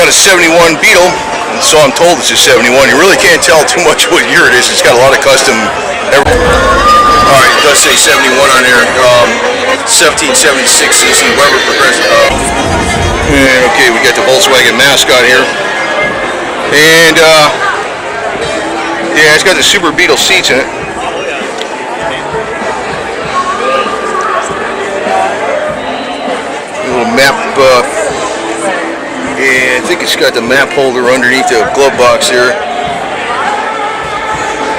on a 71 Beetle, and so I'm told it's a 71. You really can't tell too much what year it is. It's got a lot of custom. Alright, it does say 71 on there. 1776 cc Weber Progressive. And okay, we got the Volkswagen mascot here. And yeah, it's got the Super Beetle seats in it. A little map. And I think it's got the map holder underneath the glove box here.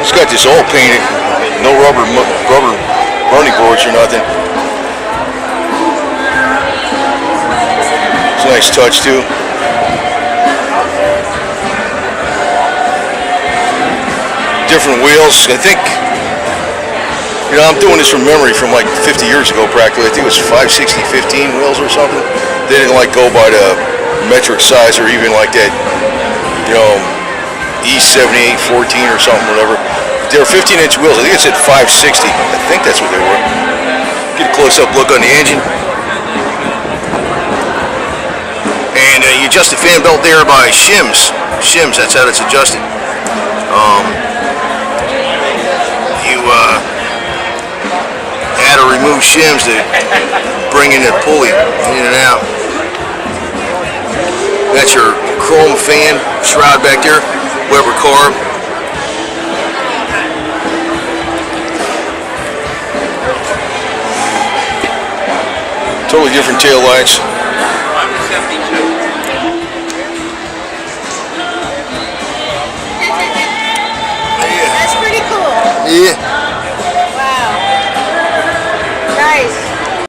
It's got this all painted, no rubber running boards or nothing. It's a nice touch too. Different wheels. I think, you know, I'm doing this from memory from like 50 years ago practically. I think it was 560/15 wheels or something. They didn't like go by the metric size or even like that, you know, E78/14 or something, whatever. They were 15-inch wheels. I think it said 560. I think that's what they were. Get a close-up look on the engine. And you adjust the fan belt there by shims. Shims, that's how it's adjusted. You add or remove shims to bring in the pulley in and out. That's your chrome fan shroud back there, Weber carb. Totally different tail lights. That's pretty cool. Yeah.